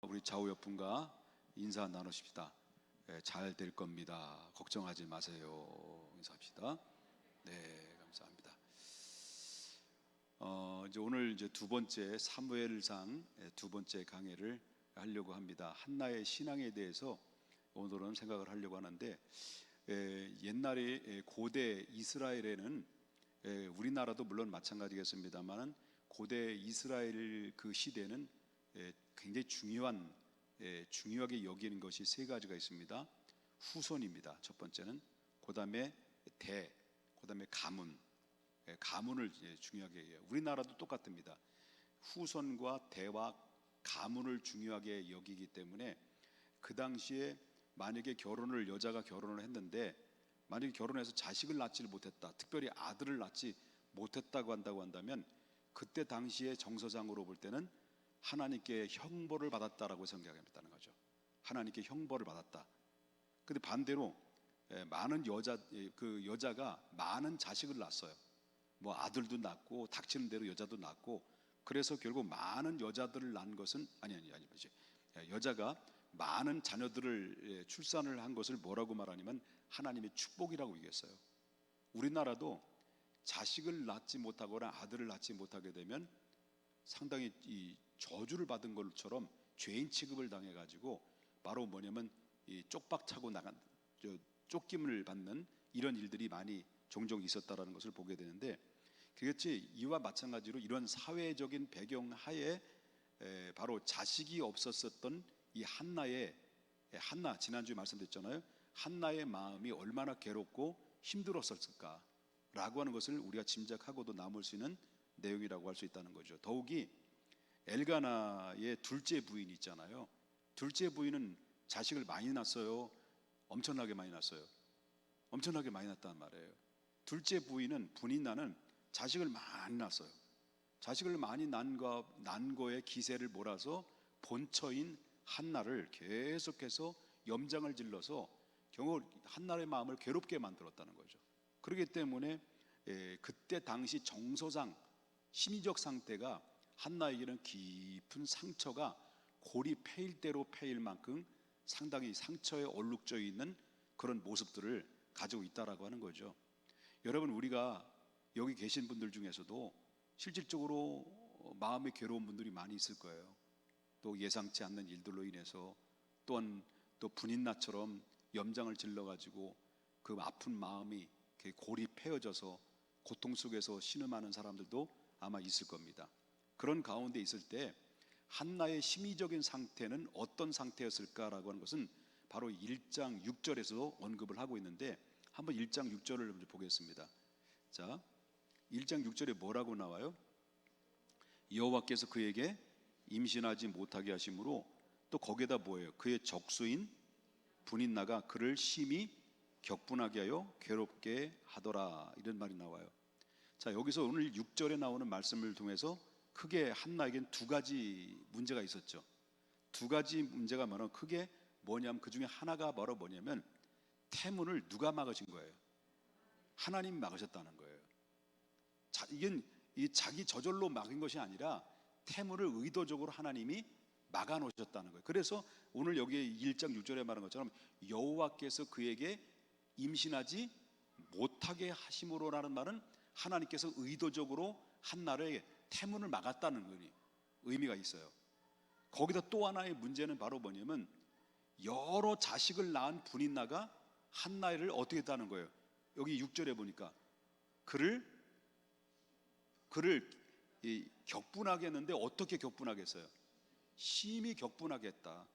우리 좌우옆분과 인사 나누십시다. 잘 될 겁니다. 걱정하지 마세요. 인사합시다. 네, 감사합니다. 이제 오늘 두 번째 사무엘상 두 번째 강해를 하려고 합니다. 한나의 신앙에 대해서 오늘은 생각을 하려고 하는데, 옛날에 고대 이스라엘에는, 우리나라도 물론 마찬가지겠습니다만은 고대 이스라엘 그 시대는 굉장히 중요하게 여기는 것이 세 가지가 있습니다. 후손입니다. 첫 번째는, 그 다음에 그 다음에 가문을 중요하게 해요. 우리나라도 똑같습니다. 후손과 대와 가문을 중요하게 여기기 때문에 그 당시에 만약에 여자가 결혼을 했는데 만약에 결혼해서 자식을 낳지를 못했다, 특별히 아들을 낳지 못했다고 한다면 그때 당시에 정서상으로 볼 때는 하나님께 형벌을 받았다라고 생각했다는 거죠. 하나님께 형벌을 받았다. 근데 반대로 많은 여자가 많은 자식을 낳았어요. 뭐 아들도 낳고 닥치는 대로 여자도 낳고, 그래서 결국 많은 여자들을 낳은 것은 아니지. 여자가 많은 자녀들을 출산을 한 것을 뭐라고 말하냐면 하나님의 축복이라고 얘기했어요. 우리나라도 자식을 낳지 못하거나 아들을 낳지 못하게 되면 상당히 이 저주를 받은 것처럼 죄인 취급을 당해가지고 바로 뭐냐면 이 쪽박차고 나간 쫓김을 받는 이런 일들이 많이 종종 있었다라는 것을 보게 되는데, 그렇지 이와 마찬가지로 이런 사회적인 배경 하에 바로 자식이 없었었던 이 한나, 지난주에 말씀드렸잖아요. 한나의 마음이 얼마나 괴롭고 힘들었을까라고 하는 것을 우리가 짐작하고도 남을 수 있는 내용이라고 할 수 있다는 거죠. 더욱이 엘가나의 둘째 부인 있잖아요. 둘째 부인은 자식을 많이 낳았어요. 엄청나게 많이 낳았어요. 엄청나게 많이 낳았단 말이에요. 둘째 부인은 분인나는 자식을 많이 낳았어요. 자식을 많이 낳은 거에 기세를 몰아서 본처인 한나를 계속해서 염장을 질러서 결국 한나의 마음을 괴롭게 만들었다는 거죠. 그렇기 때문에 그때 당시 정서상 심리적 상태가 한나에게는 깊은 상처가 골이 패일 대로 패일 만큼 상당히 상처에 얼룩져 있는 그런 모습들을 가지고 있다라고 하는 거죠. 여러분, 우리가 여기 계신 분들 중에서도 실질적으로 마음이 괴로운 분들이 많이 있을 거예요. 또 예상치 않는 일들로 인해서 또한 또 분인나처럼 염장을 질러가지고 그 아픈 마음이 골이 패어져서 고통 속에서 신음하는 사람들도 아마 있을 겁니다. 그런 가운데 있을 때 한나의 심리적인 상태는 어떤 상태였을까라고 하는 것은 바로 1장 6절에서 언급을 하고 있는데, 한번 1장 6절을 보겠습니다. 자, 1장 6절에 뭐라고 나와요? 여호와께서 그에게 임신하지 못하게 하심으로, 또 거기에다 뭐예요? 그의 적수인 분인나가 그를 심히 격분하게 하여 괴롭게 하더라, 이런 말이 나와요. 자, 여기서 오늘 6절에 나오는 말씀을 통해서 크게 한나에겐 두 가지 문제가 있었죠. 두 가지 문제가 크게 뭐냐면 그 중에 하나가 바로 뭐냐면 태문을 누가 막으신 거예요? 하나님이 막으셨다는 거예요. 이건 자기 저절로 막은 것이 아니라 태문을 의도적으로 하나님이 막아 놓으셨다는 거예요. 그래서 오늘 여기 1장 6절에 말한 것처럼 여호와께서 그에게 임신하지 못하게 하심으로라는 말은 하나님께서 의도적으로 한나를 태문을 막았다는 의미가 있어요. 거기다 또 하나의 문제는 바로 뭐냐면 여러 자식을 낳은 분인나가 한나를 어떻게 했다는 거예요? 여기 6절에 보니까 그를 격분하게 했는데, 어떻게 격분하게 했어요? 심히 격분하게 했다.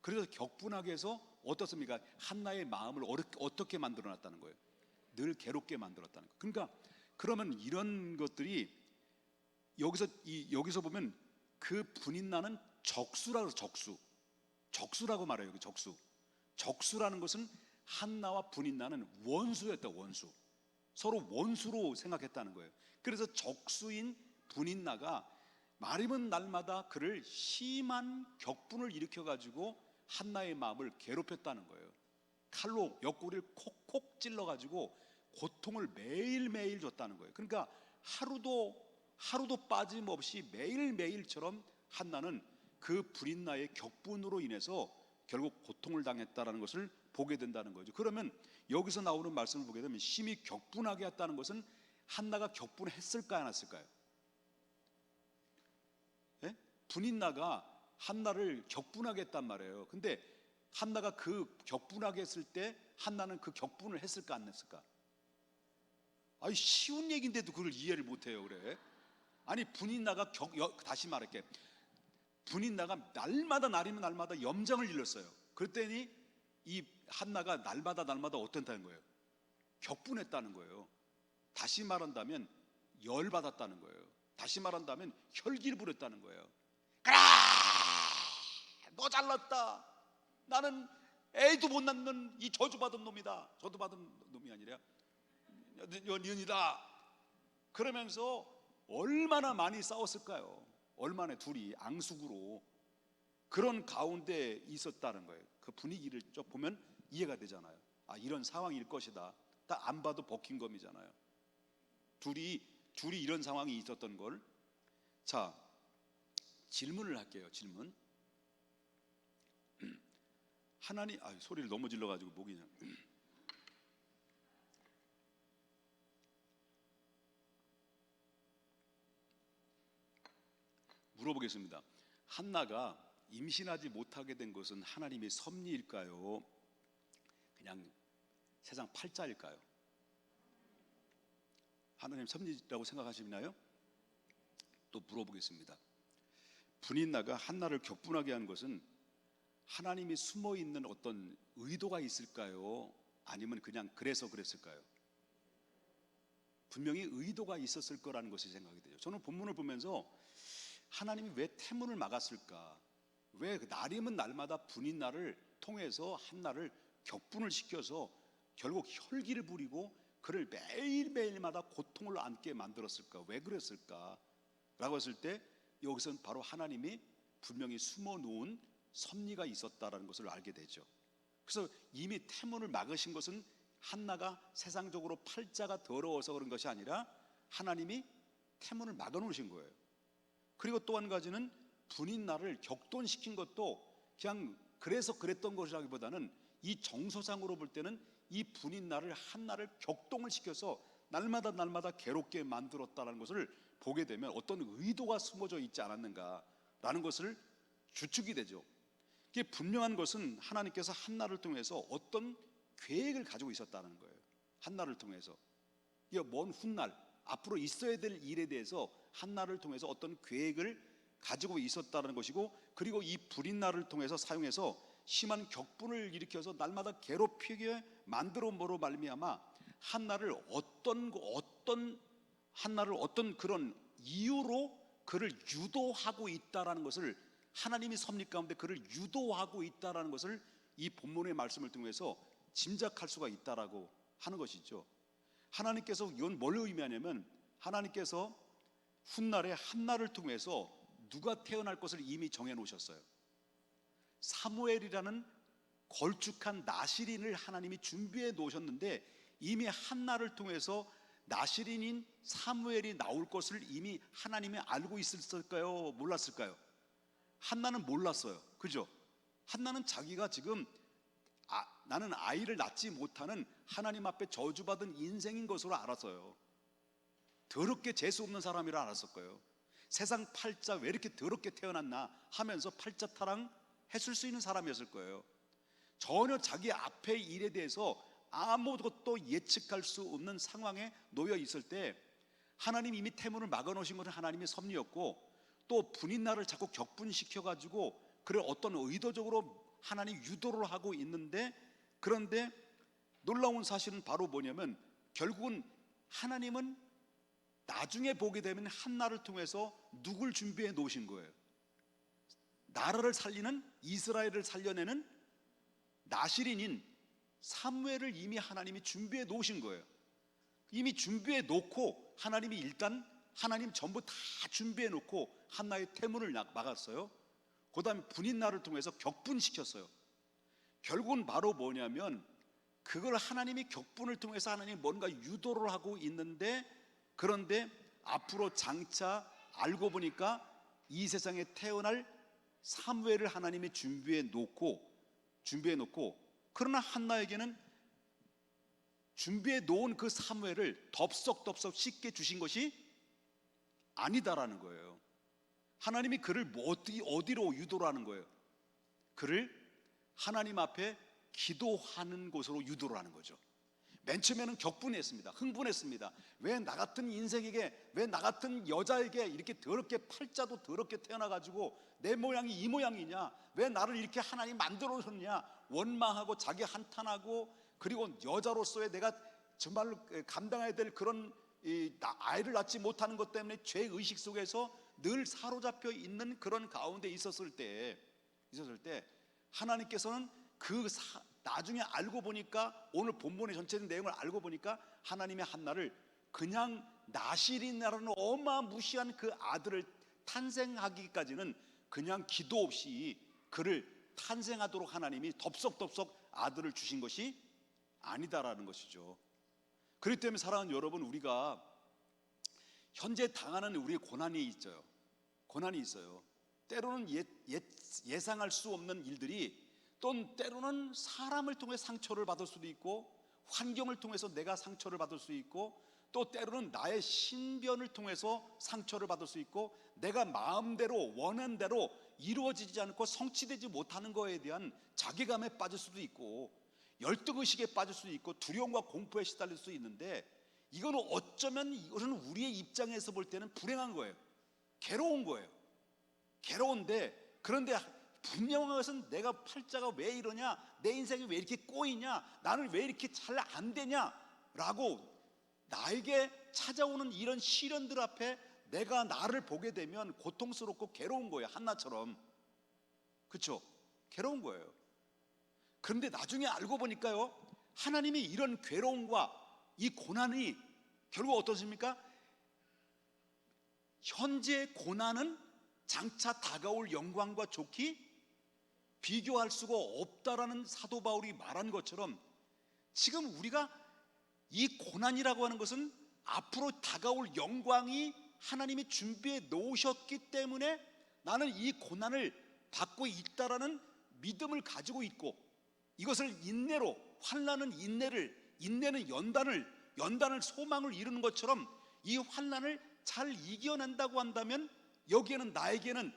그래서 격분하게 해서 어떻습니까? 한나의 마음을 어떻게 만들어 놨다는 거예요? 늘 괴롭게 만들었다는 거예요. 그러니까 그러면 이런 것들이 여기서 보면 그 분인나는 적수라고 적수라고 말해요. 적수라는 것은 한나와 분인나는 원수였다. 원수. 서로 원수로 생각했다는 거예요. 그래서 적수인 분인나가 마르는 날마다 그를 심한 격분을 일으켜가지고 한나의 마음을 괴롭혔다는 거예요. 칼로 옆구리를 콕콕 찔러가지고 고통을 매일매일 줬다는 거예요. 그러니까 하루도 빠짐없이 매일매일처럼 한나는 그 불인나의 격분으로 인해서 결국 고통을 당했다라는 것을 보게 된다는 거죠. 그러면 여기서 나오는 말씀을 보게 되면 심히 격분하게 했다는 것은 한나가 격분했을까요, 안 했을까요? 예? 분인나가 한나를 격분하게 했단 말이에요. 근데 한나가 그 격분하게 했을 때 한나는 그 격분을 했을까 안 했을까? 아니 쉬운 얘기인데도 그걸 이해를 못해요. 그래? 아니 분인나가 다시 말할게. 분인나가 날이면 날마다 염장을 일렀어요. 그랬더니 이 한나가 날마다 어땠다는 거예요? 격분했다는 거예요. 다시 말한다면 열받았다는 거예요. 다시 말한다면 혈기를 부렸다는 거예요. 그래, 너 잘났다. 나는 애도 못 낳는 이 저주받은 놈이다. 저주받은 놈이 아니라 년이다. 그러면서 얼마나 많이 싸웠을까요? 얼마나 둘이 앙숙으로 그런 가운데 있었다는 거예요. 그 분위기를 좀 보면 이해가 되잖아요. 아, 이런 상황일 것이다. 딱 안 봐도 버킹검이잖아요. 둘이 이런 상황이 있었던 걸. 자, 질문을 할게요. 질문. 하나님, 소리를 너무 질러가지고 목이 그냥. 물어보겠습니다. 한나가 임신하지 못하게 된 것은 하나님의 섭리일까요? 그냥 세상 팔자일까요? 하나님 섭리라고 생각하시나요? 또 물어보겠습니다. 분인나가 한나를 격분하게 한 것은 하나님이 숨어 있는 어떤 의도가 있을까요? 아니면 그냥 그래서 그랬을까요? 분명히 의도가 있었을 거라는 것이 생각이 돼요. 저는 본문을 보면서 하나님이 왜 태문을 막았을까? 왜 날이면 날마다 분인나를 통해서 한나를 격분을 시켜서 결국 혈기를 부리고 그를 매일매일마다 고통을 안게 만들었을까? 왜 그랬을까? 라고 했을 때 여기서는 바로 하나님이 분명히 숨어 놓은 섭리가 있었다라는 것을 알게 되죠. 그래서 이미 태문을 막으신 것은 한나가 세상적으로 팔자가 더러워서 그런 것이 아니라 하나님이 태문을 막아 놓으신 거예요. 그리고 또 한 가지는 분인나를 격돈시킨 것도 그냥 그래서 그랬던 것이라기보다는 이 정서상으로 볼 때는 이 분인나를 한나를 격동을 시켜서 날마다 괴롭게 만들었다는 것을 보게 되면 어떤 의도가 숨어져 있지 않았는가라는 것을 추측이 되죠. 이게 분명한 것은 하나님께서 한나를 통해서 어떤 계획을 가지고 있었다는 거예요. 한나를 통해서 이게 먼 훗날 앞으로 있어야 될 일에 대해서 한나를 통해서 어떤 계획을 가지고 있었다는 것이고, 그리고 이 불인나를 통해서 사용해서 심한 격분을 일으켜서 날마다 괴롭히게 만들어므로 말미암아 한나를 어떤 그런 이유로 그를 유도하고 있다라는 것을, 하나님이 섭리 가운데 그를 유도하고 있다라는 것을 이 본문의 말씀을 통해서 짐작할 수가 있다라고 하는 것이죠. 하나님께서 이건 뭘 의미하냐면 하나님께서 훗날에 한나를 통해서 누가 태어날 것을 이미 정해 놓으셨어요. 사무엘이라는 걸쭉한 나시린을 하나님이 준비해 놓으셨는데 이미 한나를 통해서 나시린인 사무엘이 나올 것을 이미 하나님이 알고 있었을까요? 몰랐을까요? 한나는 몰랐어요. 그죠? 한나는 자기가 지금 나는 아이를 낳지 못하는 하나님 앞에 저주받은 인생인 것으로 알았어요. 더럽게 재수 없는 사람이라 알았을 거예요. 세상 팔자 왜 이렇게 더럽게 태어났나 하면서 팔자 타랑 했을 수 있는 사람이었을 거예요. 전혀 자기 앞의 일에 대해서 아무것도 예측할 수 없는 상황에 놓여 있을 때 하나님이 이미 태문을 막아 놓으신 것은 하나님의 섭리였고, 또 분인나를 자꾸 격분시켜 가지고 그를 어떤 의도적으로 하나님 유도를 하고 있는데, 그런데 놀라운 사실은 바로 뭐냐면 결국은 하나님은 나중에 보게 되면 한나를 통해서 누굴 준비해 놓으신 거예요? 나라를 살리는, 이스라엘을 살려내는 나시린인 사무엘을 이미 하나님이 준비해 놓으신 거예요. 이미 준비해 놓고 하나님이 일단 하나님 전부 다 준비해 놓고 한나의 태문을 막았어요. 그 다음에 분인나를 통해서 격분시켰어요. 결국은 바로 뭐냐면 그걸 하나님이 격분을 통해서 하나님이 뭔가 유도를 하고 있는데, 그런데 앞으로 장차 알고 보니까 이 세상에 태어날 사무엘을 하나님이 준비해 놓고 그러나 한나에게는 준비해 놓은 그 사무엘을 덥석덥석 쉽게 주신 것이 아니다라는 거예요. 하나님이 그를 어디로 유도를 하는 거예요? 그를 하나님 앞에 기도하는 곳으로 유도를 하는 거죠. 맨 처음에는 격분했습니다. 흥분했습니다. 왜 나 같은 인생에게, 왜 나 같은 여자에게 이렇게 더럽게, 팔자도 더럽게 태어나가지고 내 모양이 이 모양이냐, 왜 나를 이렇게 하나님 만들어 놓으셨냐, 원망하고 자기 한탄하고, 그리고 여자로서의 내가 정말로 감당해야 될 그런 아이를 낳지 못하는 것 때문에 죄의식 속에서 늘 사로잡혀 있는 그런 가운데 있었을 때 하나님께서는 나중에 알고 보니까, 오늘 본문의 전체적인 내용을 알고 보니까 하나님의 한나를 그냥 나실이라는 어마무시한 그 아들을 탄생하기까지는 그냥 기도 없이 그를 탄생하도록 하나님이 덥석덥석 아들을 주신 것이 아니다라는 것이죠. 그렇기 때문에 사랑하는 여러분, 우리가 현재 당하는 우리의 고난이 있어요. 때로는 예상할 수 없는 일들이, 또 때로는 사람을 통해 상처를 받을 수도 있고, 환경을 통해서 내가 상처를 받을 수 있고, 또 때로는 나의 신변을 통해서 상처를 받을 수 있고, 내가 마음대로 원하는 대로 이루어지지 않고 성취되지 못하는 것에 대한 자괴감에 빠질 수도 있고, 열등의식에 빠질 수도 있고, 두려움과 공포에 시달릴 수 있는데, 이거는 어쩌면 이것은 우리의 입장에서 볼 때는 불행한 거예요. 괴로운 거예요. 괴로운데, 그런데 분명한 것은 내가 팔자가 왜 이러냐, 내 인생이 왜 이렇게 꼬이냐, 나는 왜 이렇게 잘 안 되냐 라고 나에게 찾아오는 이런 시련들 앞에 내가 나를 보게 되면 고통스럽고 괴로운 거예요. 한나처럼. 그렇죠? 괴로운 거예요. 그런데 나중에 알고 보니까요, 하나님이 이런 괴로움과 이 고난이 결국 어떻습니까? 현재의 고난은 장차 다가올 영광과 좋기 비교할 수가 없다라는 사도 바울이 말한 것처럼, 지금 우리가 이 고난이라고 하는 것은 앞으로 다가올 영광이 하나님이 준비해 놓으셨기 때문에 나는 이 고난을 받고 있다라는 믿음을 가지고 있고, 이것을 인내로, 환난은 인내는 연단을 소망을 이루는 것처럼 이 환난을 잘 이겨낸다고 한다면, 여기에는 나에게는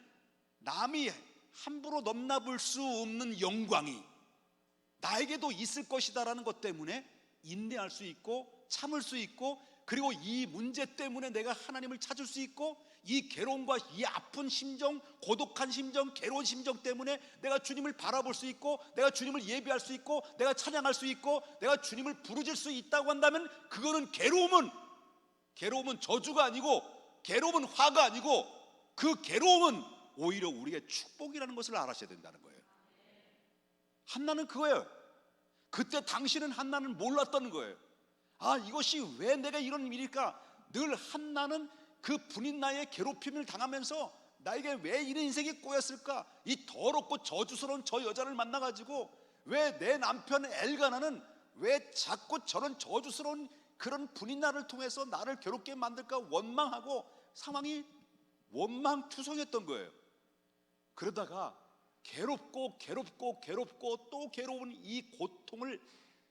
남이 함부로 넘나볼 수 없는 영광이 나에게도 있을 것이다라는 것 때문에 인내할 수 있고 참을 수 있고, 그리고 이 문제 때문에 내가 하나님을 찾을 수 있고, 이 괴로움과 이 아픈 심정, 고독한 심정, 괴로운 심정 때문에 내가 주님을 바라볼 수 있고, 내가 주님을 예배할 수 있고, 내가 찬양할 수 있고, 내가 주님을 부르질 수 있다고 한다면, 그거는 괴로움은 저주가 아니고, 괴로움은 화가 아니고, 그 괴로움은 오히려 우리의 축복이라는 것을 알아셔야 된다는 거예요. 한나는 그거예요. 그때 당신은 한나는 몰랐던 거예요. 아, 이것이 왜 내가 이런 일일까? 늘 한나는 그 분인나의 괴롭힘을 당하면서 나에게 왜 이런 인생이 꼬였을까? 이 더럽고 저주스러운 저 여자를 만나가지고 왜 내 남편 엘가나는 왜 자꾸 저런 저주스러운 그런 분인나를 통해서 나를 괴롭게 만들까 원망하고, 상황이 원망투성했던 거예요. 그러다가 괴롭고 또 괴로운 이 고통을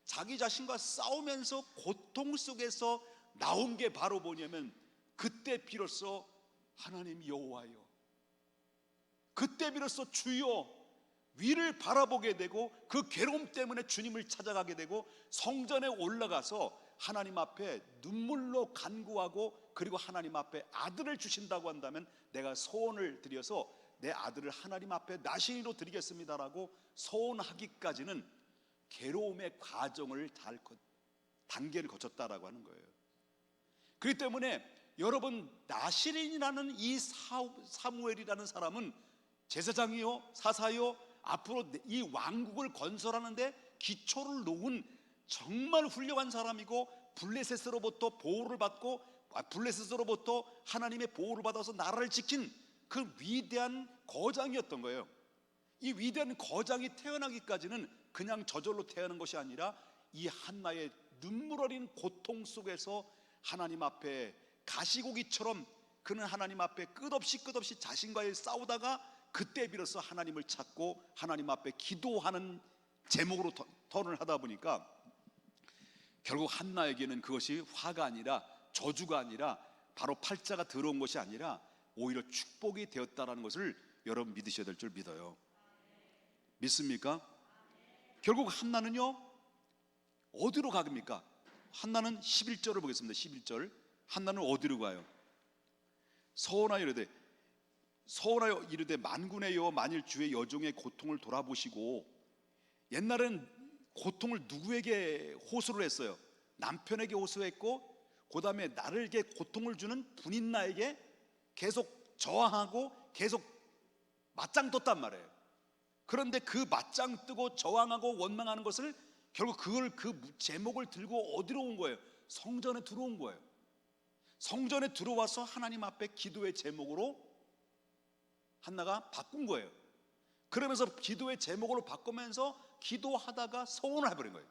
자기 자신과 싸우면서 고통 속에서 나온 게 바로 뭐냐면, 그때 비로소 하나님 여호와여, 그때 비로소 주여 위를 바라보게 되고, 그 괴로움 때문에 주님을 찾아가게 되고, 성전에 올라가서 하나님 앞에 눈물로 간구하고, 그리고 하나님 앞에 아들을 주신다고 한다면 내가 소원을 드려서 내 아들을 하나님 앞에 나신이로 드리겠습니다라고 소원하기까지는 괴로움의 과정을 단계를 거쳤다라고 하는 거예요. 그렇기 때문에 여러분, 나실인이라는 이 사무엘이라는 사람은 제사장이요, 사사요, 앞으로 이 왕국을 건설하는데 기초를 놓은 정말 훌륭한 사람이고, 블레셋으로부터 보호를 받고, 블레셋으로부터 하나님의 보호를 받아서 나라를 지킨 그 위대한 거장이었던 거예요. 이 위대한 거장이 태어나기까지는 그냥 저절로 태어난 것이 아니라, 이 한나의 눈물 어린 고통 속에서 하나님 앞에 가시고기처럼 그는 하나님 앞에 끝없이 자신과의 싸우다가 그때 비로소 하나님을 찾고 하나님 앞에 기도하는 제목으로 토론을 하다 보니까 결국 한나에게는 그것이 화가 아니라 저주가 아니라 바로 팔자가 들어온 것이 아니라 오히려 축복이 되었다라는 것을 여러분 믿으셔야 될 줄 믿어요. 믿습니까? 결국 한나는요 어디로 갑니까? 한나는 11절을 보겠습니다. 11절. 한나는 어디로 가요? 서원하여 이르되 만군의 여호와 만일 주의 여종의 고통을 돌아보시고, 옛날엔 고통을 누구에게 호소를 했어요? 남편에게 호소했고, 그 다음에 나에게 고통을 주는 분인나에게 계속 저항하고 계속 맞짱 떴단 말이에요. 그런데 그 맞짱 뜨고 저항하고 원망하는 것을 결국 그 제목을 들고 어디로 온 거예요? 성전에 들어온 거예요. 성전에 들어와서 하나님 앞에 기도의 제목으로 한나가 바꾼 거예요. 그러면서 기도의 제목으로 바꾸면서 기도하다가 서원을 해버린 거예요.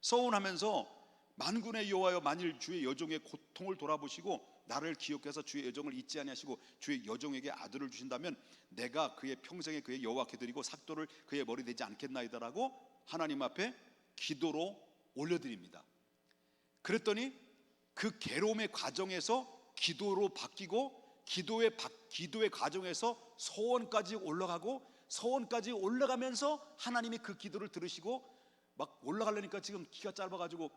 서원하면서 만군의 여호와여 만일 주의 여종의 고통을 돌아보시고 나를 기억해서 주의 여종을 잊지 아니하시고 주의 여종에게 아들을 주신다면 내가 그의 평생에 그의 여호와께 드리고 삭도를 그의 머리 되지 않겠나이다라고 하나님 앞에 기도로 올려드립니다. 그랬더니 그 괴로움의 과정에서 기도로 바뀌고 기도의 과정에서 소원까지 올라가고, 소원까지 올라가면서 하나님이 그 기도를 들으시고, 막 올라가려니까 지금 기가 짧아가지고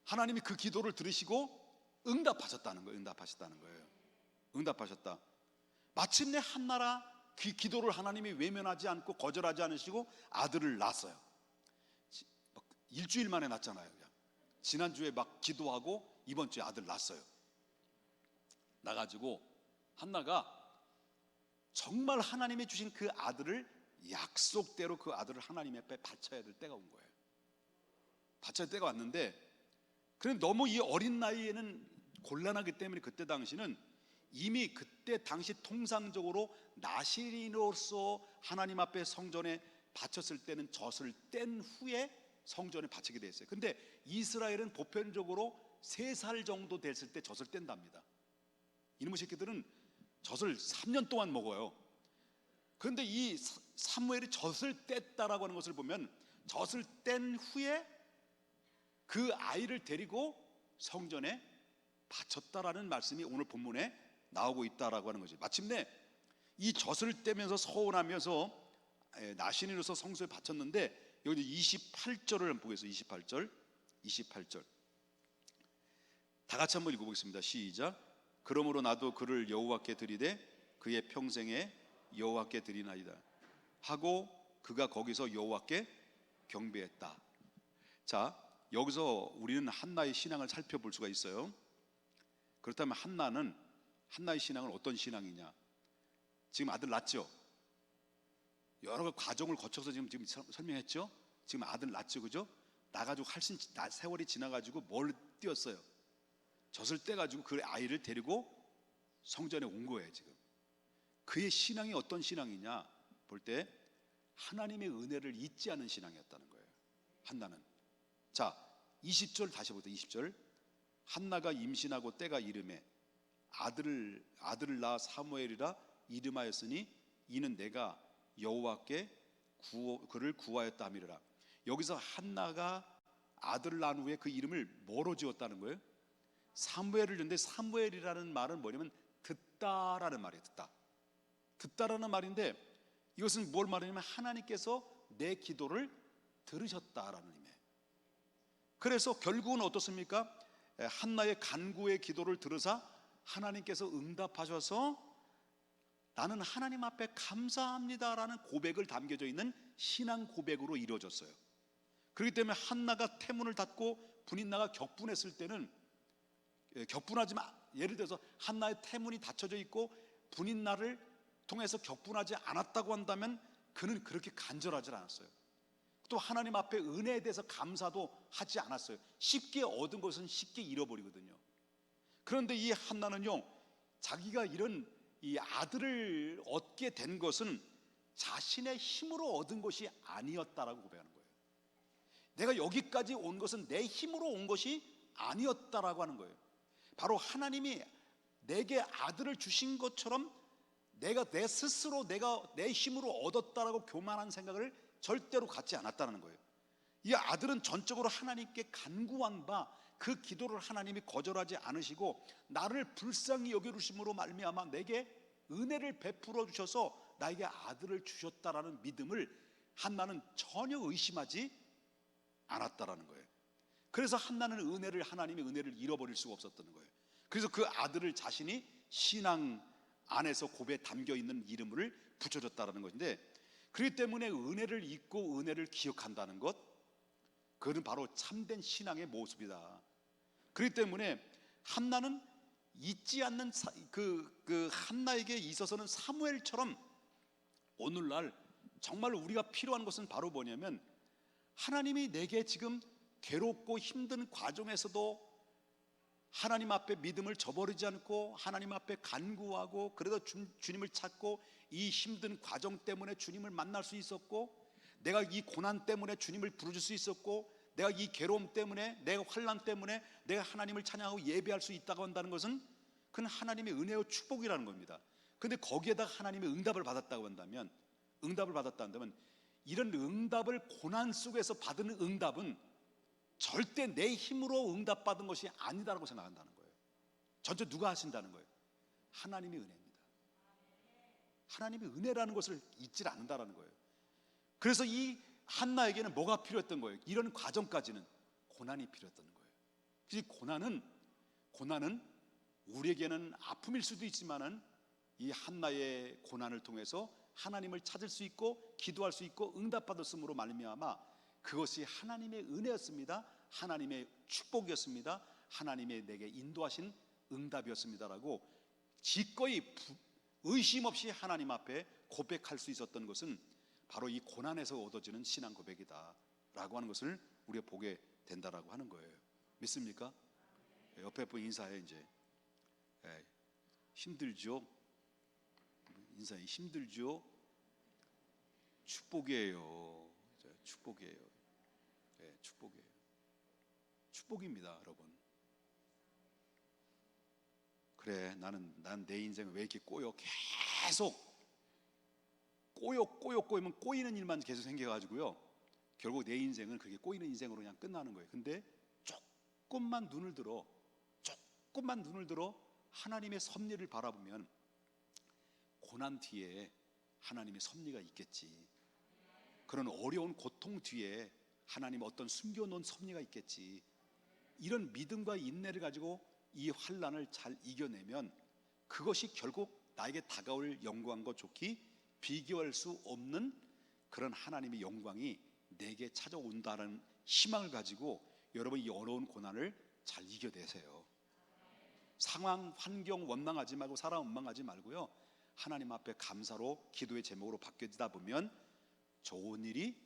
하나님이 그 기도를 들으시고 응답하셨다는 거예요. 응답하셨다. 마침내 한나라 기도를 하나님이 외면하지 않고 거절하지 않으시고 아들을 낳았어요. 일주일 만에 낳았잖아요. 그냥. 지난주에 막 기도하고 이번 주에 아들 낳았어요. 나가지고 한나가 정말 하나님이 주신 그 아들을 약속대로 그 아들을 하나님 앞에 바쳐야 될 때가 온 거예요. 바쳐야 될 때가 왔는데, 그런데 너무 이 어린 나이에는 곤란하기 때문에 그때 당시는 이미 그때 당시 통상적으로 나시린으로서 하나님 앞에 성전에 바쳤을 때는 젖을 뗀 후에 성전에 바치게 돼 있어요. 근데 이스라엘은 보편적으로 3살 정도 됐을 때 젖을 뗀답니다. 이놈의 새끼들은 젖을 3년 동안 먹어요. 그런데 이 사무엘이 젖을 뗐다라고 하는 것을 보면 젖을 뗀 후에 그 아이를 데리고 성전에 바쳤다라는 말씀이 오늘 본문에 나오고 있다라고 하는 거죠. 마침내 이 젖을 떼면서 서원하면서 나신으로서 성소에 바쳤는데, 여기 28절을 한번 보겠습니다. 28절 다 같이 한번 읽어보겠습니다. 시작. 그러므로 나도 그를 여호와께 드리되 그의 평생에 여호와께 드리나이다 하고 그가 거기서 여호와께 경배했다. 자, 여기서 우리는 한나의 신앙을 살펴볼 수가 있어요. 그렇다면 한나의 신앙은 어떤 신앙이냐? 지금 아들 낳았죠? 여러 과정을 거쳐서 지금 설명했죠? 지금 아들 낳았죠, 그죠? 나가지고 훨씬 세월이 지나가지고 뭘 띄었어요? 젖을 떼가지고 그 아이를 데리고 성전에 온 거예요. 지금 그의 신앙이 어떤 신앙이냐 볼 때 하나님의 은혜를 잊지 않은 신앙이었다는 거예요. 한나는. 자, 20절 다시 보세요. 20절. 한나가 임신하고 때가 이르매 아들을 낳아 사무엘이라 이름하였으니 이는 내가 여호와께 그를 구하였다 함이라. 여기서 한나가 아들을 낳은 후에 그 이름을 뭐로 지었다는 거예요? 사무엘을 지었는데, 사무엘이라는 말은 뭐냐면 듣다라는 말이에요. 듣다라는 말인데, 이것은 뭘 말하냐면 하나님께서 내 기도를 들으셨다라는 의미예요. 그래서 결국은 어떻습니까? 한나의 간구의 기도를 들으사 하나님께서 응답하셔서 나는 하나님 앞에 감사합니다라는 고백을 담겨져 있는 신앙 고백으로 이루어졌어요. 그렇기 때문에 한나가 태문을 닫고 분인나가 격분했을 때는, 격분하지만 예를 들어서 한나의 태문이 닫혀져 있고 분인나를 통해서 격분하지 않았다고 한다면 그는 그렇게 간절하지 않았어요. 또 하나님 앞에 은혜에 대해서 감사도 하지 않았어요. 쉽게 얻은 것은 쉽게 잃어버리거든요. 그런데 이 한나는요, 자기가 이런 이 아들을 얻게 된 것은 자신의 힘으로 얻은 것이 아니었다라고 고백하는 거예요. 내가 여기까지 온 것은 내 힘으로 온 것이 아니었다라고 하는 거예요. 바로 하나님이 내게 아들을 주신 것처럼 내가 내 스스로 내가 내 힘으로 얻었다라고 교만한 생각을 절대로 갖지 않았다는 거예요. 이 아들은 전적으로 하나님께 간구한 바 그 기도를 하나님이 거절하지 않으시고 나를 불쌍히 여겨주심으로 말미암아 내게 은혜를 베풀어 주셔서 나에게 아들을 주셨다라는 믿음을 한나는 전혀 의심하지 않았다라는 거예요. 그래서 한나는 하나님의 은혜를 잃어버릴 수가 없었던 거예요. 그래서 그 아들을 자신이 신앙 안에서 고백에 담겨 있는 이름을 붙여줬다라는 것인데, 그렇기 때문에 은혜를 잊고 은혜를 기억한다는 것, 그것은 바로 참된 신앙의 모습이다. 그렇기 때문에 한나는 잊지 않는 그 한나에게 있어서는 사무엘처럼 오늘날 정말 우리가 필요한 것은 바로 뭐냐면, 하나님이 내게 지금 괴롭고 힘든 과정에서도 하나님 앞에 믿음을 저버리지 않고 하나님 앞에 간구하고 그래도 주님을 찾고 이 힘든 과정 때문에 주님을 만날 수 있었고, 내가 이 고난 때문에 주님을 부르실 수 있었고, 내가 이 괴로움 때문에, 내가 환난 때문에 내가 하나님을 찬양하고 예배할 수 있다고 한다는 것은 그건 하나님의 은혜와 축복이라는 겁니다. 그런데 거기에다가 하나님의 응답을 받았다고 한다면, 이런 응답을 고난 속에서 받은 응답은 절대 내 힘으로 응답받은 것이 아니다라고 생각한다는 거예요. 전체 누가 하신다는 거예요? 하나님의 은혜입니다. 하나님의 은혜라는 것을 잊지 않는다라는 거예요. 그래서 이 한나에게는 뭐가 필요했던 거예요? 이런 과정까지는 고난이 필요했던 거예요. 그래서 고난은 우리에게는 아픔일 수도 있지만은 이 한나의 고난을 통해서 하나님을 찾을 수 있고 기도할 수 있고 응답받았음으로 말미암아 그것이 하나님의 은혜였습니다. 하나님의 축복이었습니다. 하나님의 내게 인도하신 응답이었습니다라고 기꺼이 의심 없이 하나님 앞에 고백할 수 있었던 것은 바로 이 고난에서 얻어지는 신앙 고백이다라고 하는 것을 우리가 보게 된다라고 하는 거예요. 믿습니까? 옆에 분 인사해. 이제 힘들죠? 인사해. 힘들죠? 축복이에요. 축복이에요. 축복이에요. 축복입니다, 여러분. 그래, 난 내 인생 왜 이렇게 꼬여? 계속 꼬이면 꼬이는 일만 계속 생겨가지고요, 결국 내 인생은 그게 꼬이는 인생으로 그냥 끝나는 거예요. 근데 조금만 눈을 들어 하나님의 섭리를 바라보면 고난 뒤에 하나님의 섭리가 있겠지. 그런 어려운 고통 뒤에 하나님의 어떤 숨겨놓은 섭리가 있겠지. 이런 믿음과 인내를 가지고 이 환난을 잘 이겨내면 그것이 결국 나에게 다가올 영광과 좋기 비교할 수 없는 그런 하나님의 영광이 내게 찾아온다는 희망을 가지고 여러분 이 어려운 고난을 잘 이겨내세요. 상황, 환경 원망하지 말고 사람 원망하지 말고요, 하나님 앞에 감사로 기도의 제목으로 바뀌다 보면 좋은 일이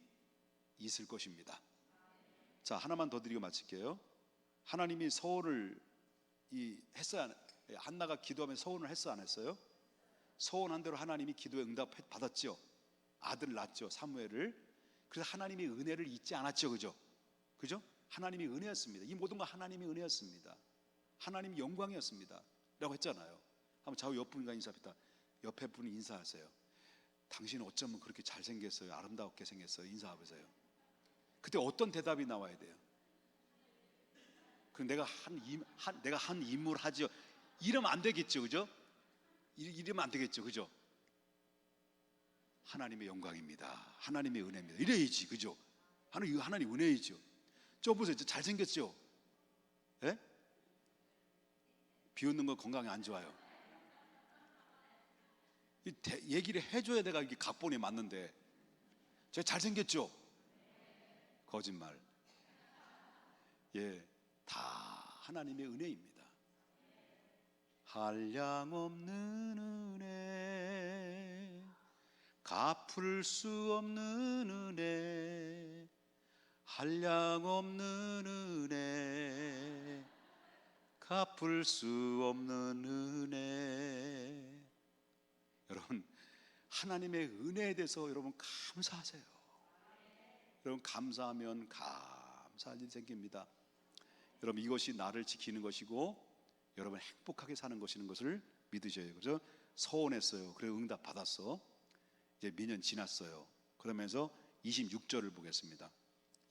있을 것입니다. 자, 하나만 더 드리고 마칠게요. 하나님이 서원을 했어요? 한나가 기도하면 서원을 했어, 안 했어요? 서원한 대로 하나님이 기도의 응답 받았죠. 아들 낳았죠, 사무엘을. 그래서 하나님의 은혜를 잊지 않았죠. 그죠? 하나님의 은혜였습니다. 이 모든 건 하나님의 은혜였습니다. 하나님의 영광이었습니다 라고 했잖아요. 한번 좌우 옆 분과 인사합니다. 옆에 분이 인사하세요. 당신 어쩌면 그렇게 잘생겼어요? 아름답게 생겼어요? 인사해보세요. 그때 어떤 대답이 나와야 돼요? 그 내가 한 인물 하죠. 이러면 안 되겠죠, 그죠? 이러면 안 되겠죠, 그죠? 하나님의 영광입니다. 하나님의 은혜입니다. 이래야지, 그죠? 하나님 은혜이죠. 저 보세요, 잘생겼죠? 예? 비웃는 건 건강에 안 좋아요. 얘기를 해줘야 내가 이게 각본에 맞는데, 저 잘생겼죠? 거짓말. 다 하나님의 은혜입니다. 한량없는 은혜, 갚을 수 없는 은혜, 한량없는 은혜, 갚을 수 없는 은혜. 여러분, 하나님의 은혜에 대해서 여러분 감사하세요. 여러분 감사하면 감사할 일이 생깁니다. 여러분 이것이 나를 지키는 것이고 여러분 행복하게 사는 것인 것을 믿으셔야 해요. 그래서 서원했어요. 그래서 응답 받았어. 이제 몇 년 지났어요. 그러면서 26절을 보겠습니다.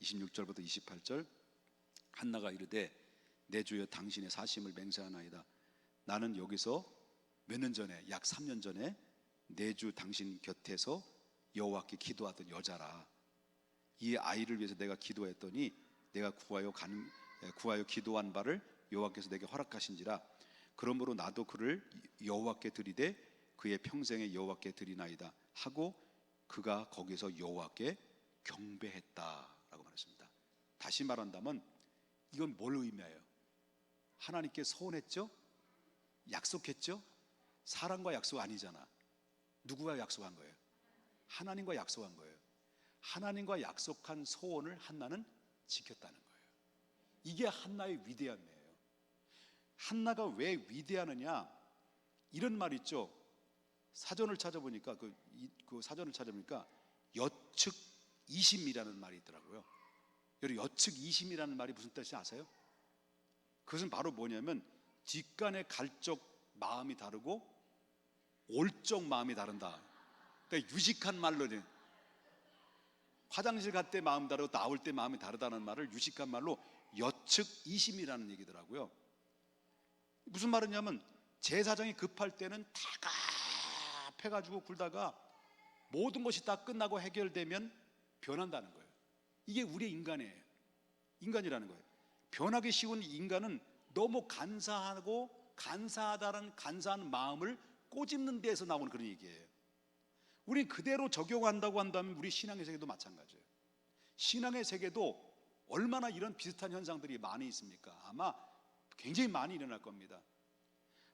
26절부터 28절. 한나가 이르되 내 주여 당신의 사심을 맹세하나이다. 나는 여기서 몇 년 전에, 약 3년 전에 내 주 당신 곁에서 여호와께 기도하던 여자라. 이 아이를 위해서 내가 기도했더니 내가 구하여 기도한 바를 여호와께서 내게 허락하신지라. 그러므로 나도 그를 여호와께 드리되 그의 평생에 여호와께 드리나이다 하고 그가 거기서 여호와께 경배했다라고 말했습니다. 다시 말한다면 이건 뭘 의미해요? 하나님께 서원했죠? 약속했죠? 사람과 약속 아니잖아. 누구와 약속한 거예요? 하나님과 약속한 거예요. 하나님과 약속한 소원을 한나는 지켰다는 거예요. 이게 한나의 위대함이에요. 한나가 왜 위대하느냐? 이런 말 있죠. 사전을 찾아보니까 사전을 찾아보니까 여측 이심이라는 말이 있더라고요. 여러분, 여측 이심이라는 말이 무슨 뜻인지 아세요? 그것은 바로 뭐냐면 뒷간의 갈적 마음이 다르고 올적 마음이 다른다. 그러니까 유식한 말로, 화장실 갈 때 마음 다르고 나올 때 마음이 다르다는 말을 유식한 말로 여측 이심이라는 얘기더라고요. 무슨 말이냐면 제사장이 급할 때는 다갑해가지고 굴다가 모든 것이 다 끝나고 해결되면 변한다는 거예요. 이게 우리의 인간이라는 거예요. 변하기 쉬운 인간은 너무 간사하다는 간사한 마음을 꼬집는 데에서 나오는 그런 얘기예요. 우리 그대로 적용한다고 한다면 우리 신앙의 세계도 마찬가지예요. 신앙의 세계도 얼마나 이런 비슷한 현상들이 많이 있습니까? 아마 굉장히 많이 일어날 겁니다.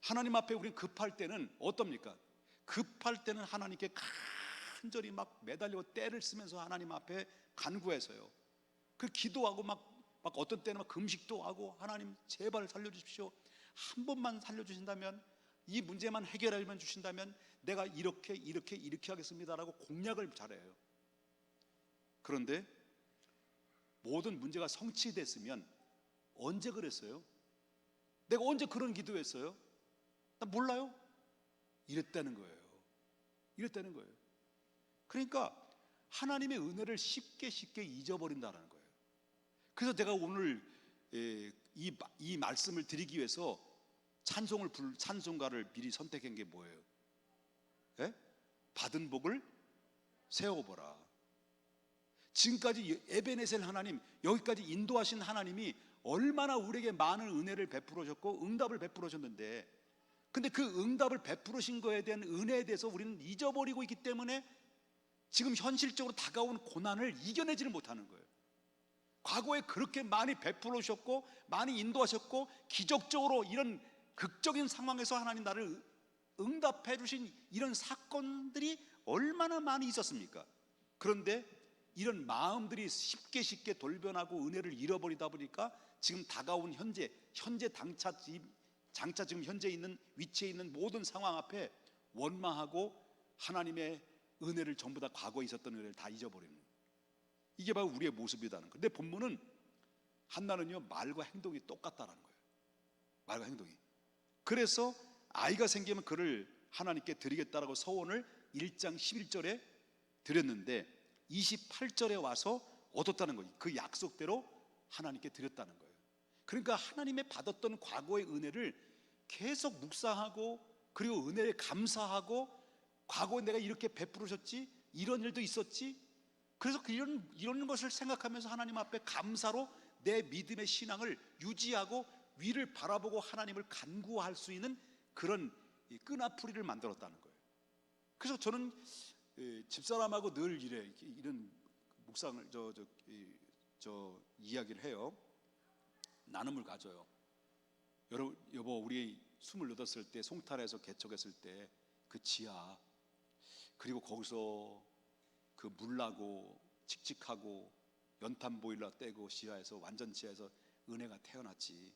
하나님 앞에 우리는 급할 때는 어떻습니까? 급할 때는 하나님께 간절히 막 매달리고 떼를 쓰면서 하나님 앞에 간구해서요. 그 기도하고 막 어떤 때는 막 금식도 하고 하나님 제발 살려주십시오. 한 번만 살려주신다면, 이 문제만 해결하면 주신다면 내가 이렇게 하겠습니다라고 공약을 잘해요. 그런데 모든 문제가 성취됐으면 언제 그랬어요? 내가 언제 그런 기도했어요? 나 몰라요. 이랬다는 거예요. 그러니까 하나님의 은혜를 쉽게 잊어버린다는 거예요. 그래서 제가 오늘 이 말씀을 드리기 위해서 찬송가를 미리 선택한 게 뭐예요? 받은 복을 세워보라. 지금까지 에베네셀 하나님, 여기까지 인도하신 하나님이 얼마나 우리에게 많은 은혜를 베풀으셨고 응답을 베풀으셨는데, 근데 그 응답을 베풀으신 거에 대한 은혜에 대해서 우리는 잊어버리고 있기 때문에 지금 현실적으로 다가온 고난을 이겨내지를 못하는 거예요. 과거에 그렇게 많이 베풀으셨고 많이 인도하셨고 기적적으로 이런 극적인 상황에서 하나님 나를 응답해 주신 이런 사건들이 얼마나 많이 있었습니까? 그런데 이런 마음들이 쉽게 돌변하고 은혜를 잃어버리다 보니까 지금 다가온 현재 장차 지금 현재 있는 위치에 있는 모든 상황 앞에 원망하고 하나님의 은혜를 전부 다 과거에 있었던 은혜를 다 잊어버리는 거예요. 이게 바로 우리의 모습이라는 거예요. 근데 본문은 한나는요, 말과 행동이 똑같다는 거예요. 말과 행동이. 그래서 아이가 생기면 그를 하나님께 드리겠다라고 서원을 1장 11절에 드렸는데 28절에 와서 얻었다는 거예요. 그 약속대로 하나님께 드렸다는 거예요. 그러니까 하나님의 받았던 과거의 은혜를 계속 묵상하고, 그리고 은혜에 감사하고, 과거에 내가 이렇게 베풀으셨지, 이런 일도 있었지, 그래서 이런 것을 생각하면서 하나님 앞에 감사로 내 믿음의 신앙을 유지하고 위를 바라보고 하나님을 간구할 수 있는 그런 끈아풀이를 만들었다는 거예요. 그래서 저는 집사람하고 늘 이런 묵상을 이야기를 해요. 나눔을 가져요. 여보, 우리 28살 때 송탄에서 개척했을 때 그 지하, 그리고 거기서 그 물나고 칙칙하고 연탄 보일러 떼고 지하에서, 완전 지하에서 은혜가 태어났지.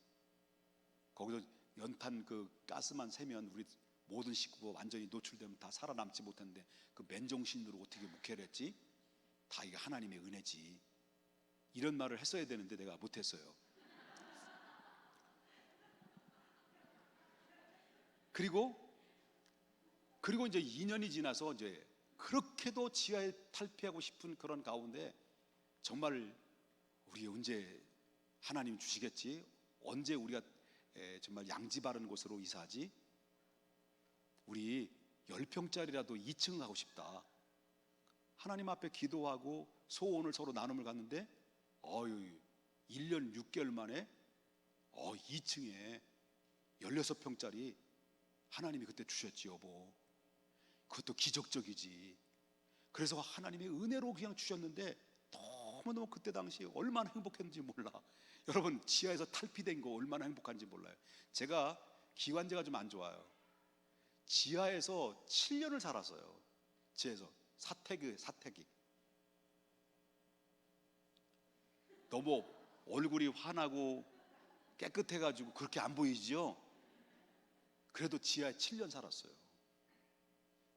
거기서 연탄 그 가스만 새면 우리 모든 식구가 완전히 노출되면 다 살아남지 못했는데 그 맨정신으로 어떻게 목회를 했지? 다 이게 하나님의 은혜지. 이런 말을 했어야 되는데 내가 못했어요. 그리고 그리고 이제 2년이 지나서 이제 그렇게도 지하에 탈피하고 싶은 그런 가운데 정말 우리 언제 하나님 주시겠지? 언제 우리가 정말 양지 바른 곳으로 이사하지? 우리 10평짜리라도 2층 하고 싶다. 하나님 앞에 기도하고 소원을 서로 나눔을 갔는데 1년 6개월 만에 2층에 16평짜리 하나님이 그때 주셨지 여보. 그것도 기적적이지. 그래서 하나님의 은혜로 그냥 주셨는데 너무너무 그때 당시 얼마나 행복했는지 몰라. 여러분 지하에서 탈피된 거 얼마나 행복한지 몰라요. 제가 기관지가 좀 안 좋아요. 지하에서 7년을 살았어요. 지하에서 사택이 너무 얼굴이 환하고 깨끗해가지고 그렇게 안 보이지요. 그래도 지하에 7년 살았어요.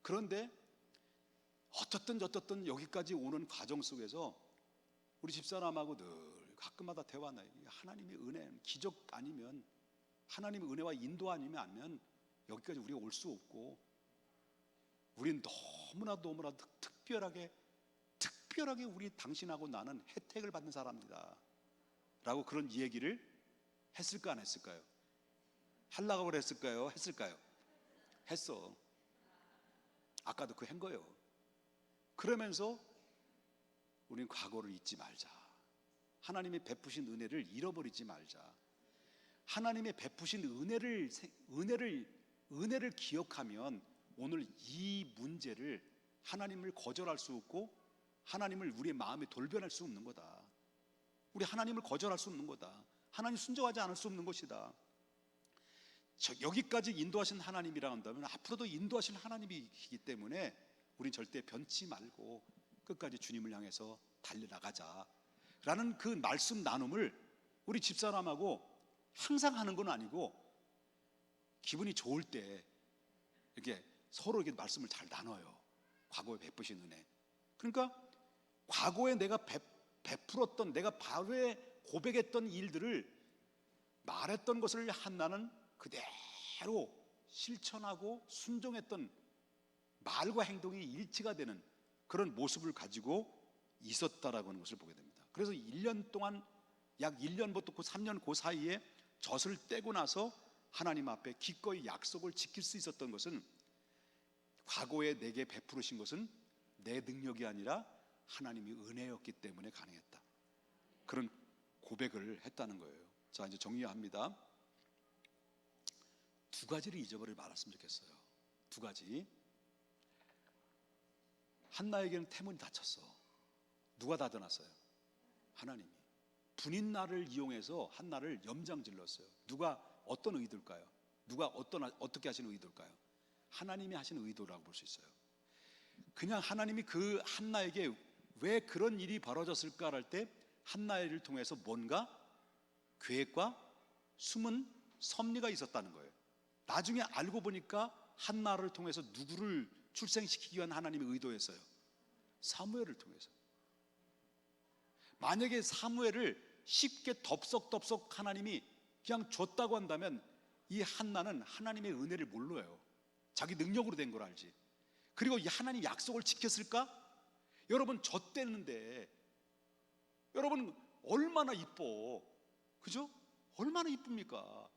그런데 어떻든 여기까지 오는 과정 속에서 우리 집사람하고 늘 가끔마다 대화나요. 하나님의 은혜, 기적 아니면, 하나님의 은혜와 인도 아니면 여기까지 우리가 올 수 없고, 우린 너무나 특별하게 우리 당신하고 나는 혜택을 받는 사람이다 라고 그런 얘기를 했을까 안 했을까요? 하려고 그랬을까요? 했을까요? 했어. 아까도 그 한 거예요. 그러면서 우리는 과거를 잊지 말자. 하나님의 베푸신 은혜를 잃어버리지 말자. 하나님의 베푸신 은혜를 기억하면 오늘 이 문제를, 하나님을 거절할 수 없고 하나님을 우리의 마음에 돌변할 수 없는 거다. 우리 하나님을 거절할 수 없는 거다. 하나님 순종하지 않을 수 없는 것이다. 여기까지 인도하신 하나님이라 한다면 앞으로도 인도하실 하나님이기 때문에 우린 절대 변치 말고 끝까지 주님을 향해서 달려나가자 라는 그 말씀 나눔을 우리 집사람하고 항상 하는 건 아니고 기분이 좋을 때 이렇게 서로 이렇게 말씀을 잘 나눠요. 과거에 베푸신 은혜. 그러니까 과거에 내가 베풀었던, 내가 바로에 고백했던 일들을, 말했던 것을 한나는 그대로 실천하고 순종했던 말과 행동이 일치가 되는 그런 모습을 가지고 있었다라고 하는 것을 보게 됩니다. 그래서 1년 동안, 약 1년부터 3년 그 사이에 젖을 떼고 나서 하나님 앞에 기꺼이 약속을 지킬 수 있었던 것은, 과거에 내게 베푸르신 것은 내 능력이 아니라 하나님의 은혜였기 때문에 가능했다. 그런 고백을 했다는 거예요. 자, 이제 정리합니다. 두 가지를 잊어버리지 말았으면 좋겠어요. 두 가지. 한나에게는 태문이 닫혔어. 누가 닫아놨어요? 하나님이. 분인날을 이용해서 한나를 염장질렀어요. 누가 어떤 의도일까요? 누가 어떻게 하시는 의도일까요? 하나님이 하시는 의도라고 볼 수 있어요. 그냥 하나님이 그 한나에게 왜 그런 일이 벌어졌을까 할 때 한나를 통해서 뭔가 계획과 숨은 섭리가 있었다는 거예요. 나중에 알고 보니까 한나를 통해서 누구를 출생시키기 위한 하나님의 의도였어요? 사무엘을 통해서. 만약에 사무엘을 쉽게 덥석덥석 하나님이 그냥 줬다고 한다면 이 한나는 하나님의 은혜를 몰라요. 자기 능력으로 된 걸 알지. 그리고 이 하나님 약속을 지켰을까? 여러분 젖댔는데 여러분 얼마나 이뻐, 그죠? 얼마나 이쁩니까?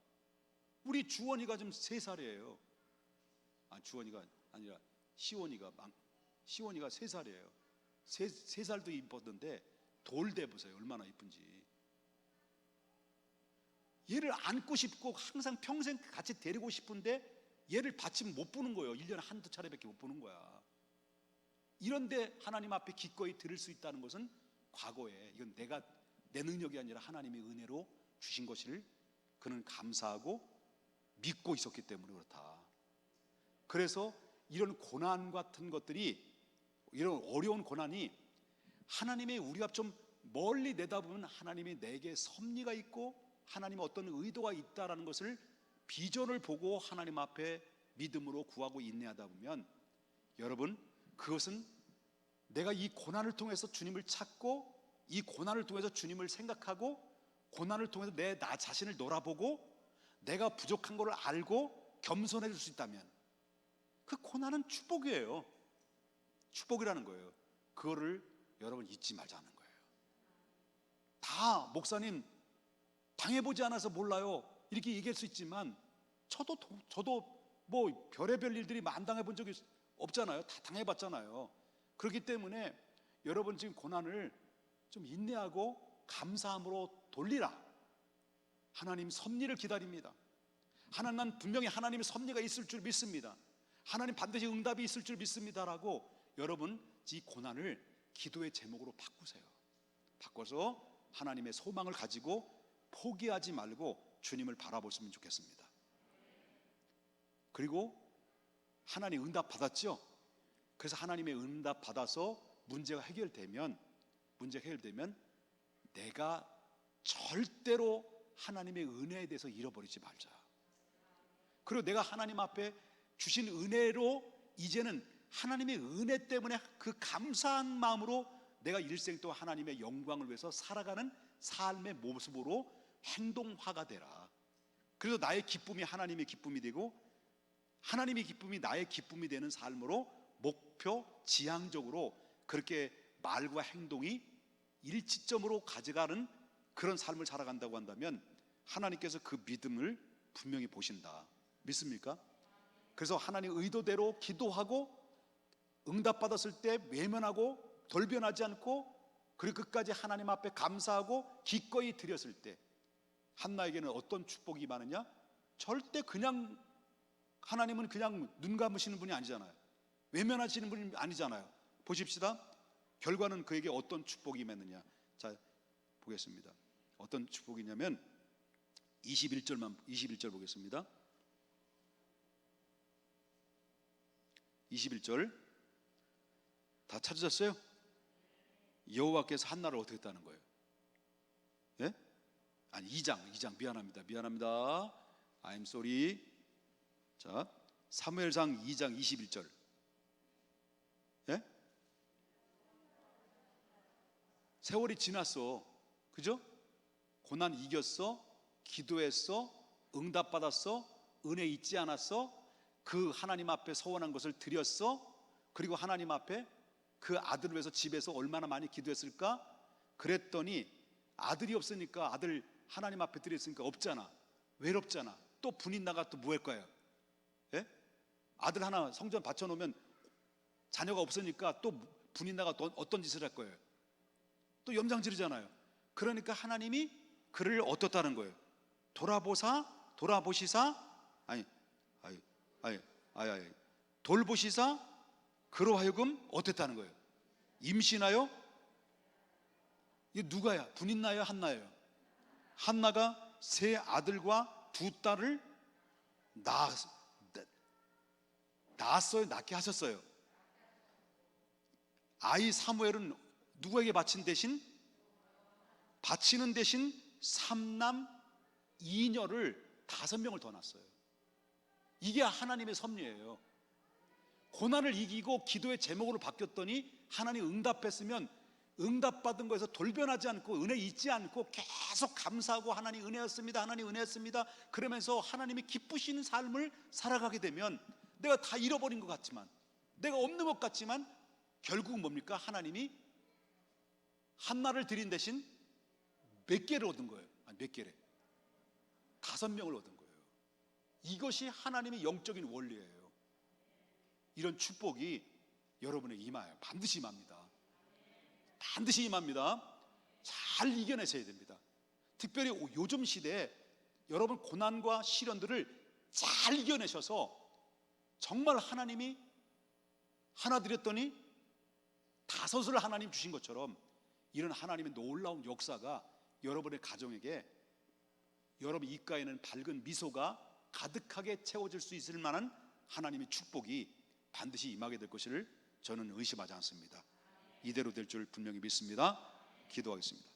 우리 주원이가 지금 3살이에요. 주원이가 아니라 시원이가 3살이에요. 3살도 이뻤는데 돌 대보세요. 얼마나 이쁜지. 얘를 안고 싶고 항상 평생 같이 데리고 싶은데 얘를 받침 못 보는 거예요. 1년에 한두 차례밖에 못 보는 거야. 이런데 하나님 앞에 기꺼이 드릴 수 있다는 것은 과거에 이건 내 능력이 아니라 하나님의 은혜로 주신 것을 그는 감사하고 믿고 있었기 때문에 그렇다. 그래서 이런 고난 같은 것들이, 이런 어려운 고난이 하나님의, 우리가 좀 멀리 내다보면 하나님이 내게 섭리가 있고 하나님의 어떤 의도가 있다라는 것을, 비전을 보고 하나님 앞에 믿음으로 구하고 인내하다 보면, 여러분 그것은 내가 이 고난을 통해서 주님을 찾고, 이 고난을 통해서 주님을 생각하고, 고난을 통해서 나 자신을 돌아보고 내가 부족한 것을 알고 겸손해질 수 있다면, 그 고난은 축복이에요. 축복이라는 거예요. 그거를 여러분 잊지 말자는 거예요. 다 목사님 당해보지 않아서 몰라요 이렇게 얘기할 수 있지만 저도 뭐 별의별 일들이 안 당해본 적이 없잖아요. 다 당해봤잖아요. 그렇기 때문에 여러분 지금 고난을 좀 인내하고 감사함으로 돌리라. 하나님 섭리를 기다립니다. 난 분명히 하나님의 섭리가 있을 줄 믿습니다. 하나님 반드시 응답이 있을 줄 믿습니다라고 여러분 이 고난을 기도의 제목으로 바꾸세요. 바꿔서 하나님의 소망을 가지고 포기하지 말고 주님을 바라보시면 좋겠습니다. 그리고 하나님 응답 받았죠? 그래서 하나님의 응답 받아서 문제가 해결되면 내가 절대로 하나님의 은혜에 대해서 잃어버리지 말자. 그리고 내가 하나님 앞에 주신 은혜로 이제는 하나님의 은혜 때문에 그 감사한 마음으로 내가 일생 동안 하나님의 영광을 위해서 살아가는 삶의 모습으로 행동화가 되라. 그래서 나의 기쁨이 하나님의 기쁨이 되고 하나님의 기쁨이 나의 기쁨이 되는 삶으로 목표 지향적으로 그렇게 말과 행동이 일치점으로 가져가는 그런 삶을 살아간다고 한다면 하나님께서 그 믿음을 분명히 보신다. 믿습니까? 그래서 하나님 의도대로 기도하고 응답받았을 때 외면하고 돌변하지 않고 그리고 끝까지 하나님 앞에 감사하고 기꺼이 드렸을 때 한나에게는 어떤 축복이 많으냐? 절대 그냥 하나님은 그냥 눈 감으시는 분이 아니잖아요. 외면하시는 분이 아니잖아요. 보십시다. 결과는 그에게 어떤 축복이 맺느냐. 자, 보겠습니다. 어떤 축복이냐면 21절 보겠습니다. 21절 다 찾으셨어요? 여호와께서 한나를 어떻게 했다는 거예요? 예? 아니 2장 미안합니다. I'm sorry. 자, 사무엘상 2장 21절. 예? 세월이 지났어. 그죠? 고난 이겼어. 기도했어. 응답받았어. 은혜 잊지 않았어. 그 하나님 앞에 서원한 것을 드렸어. 그리고 하나님 앞에 그 아들을 위해서 집에서 얼마나 많이 기도했을까? 그랬더니 아들이 없으니까 아들 하나님 앞에 드렸으니까 없잖아. 외롭잖아. 또 분인 나가 또 뭐 할 거예요? 예? 아들 하나 성전 바쳐놓으면 자녀가 없으니까 또 분인 나가 또 어떤 짓을 할 거예요? 또 염장지르잖아요. 그러니까 하나님이 그를 어떻다는 거예요? 돌아보시사 돌보시사 그로 하여금 어땠다는 거예요? 임신하여 이게 누가야? 분인나요? 한나예요? 한나가 세 아들과 두 딸을 낳게 하셨어요. 아이 사무엘은 누구에게 바치는 대신 삼남 이녀를 5명을 더 낳았어요. 이게 하나님의 섭리예요. 고난을 이기고 기도의 제목으로 바뀌었더니 하나님 응답했으면 응답받은 거에서 돌변하지 않고 은혜 잊지 않고 계속 감사하고 하나님 은혜였습니다. 그러면서 하나님이 기쁘시는 삶을 살아가게 되면 내가 다 잃어버린 것 같지만 내가 없는 것 같지만 결국은 뭡니까? 하나님이 한나를 드린 대신 몇 개를 얻은 거예요? 아니 몇 개래? 5명을 얻은 거예요. 이것이 하나님의 영적인 원리예요. 이런 축복이 여러분에 임해요. 반드시 임합니다. 반드시 임합니다. 잘 이겨내셔야 됩니다. 특별히 요즘 시대에 여러분 고난과 시련들을 잘 이겨내셔서 정말 하나님이 하나 드렸더니 5을 하나님 주신 것처럼 이런 하나님의 놀라운 역사가 여러분의 가정에게 여러분 입가에는 밝은 미소가 가득하게 채워질 수 있을 만한 하나님의 축복이 반드시 임하게 될 것을 저는 의심하지 않습니다. 이대로 될 줄 분명히 믿습니다. 기도하겠습니다.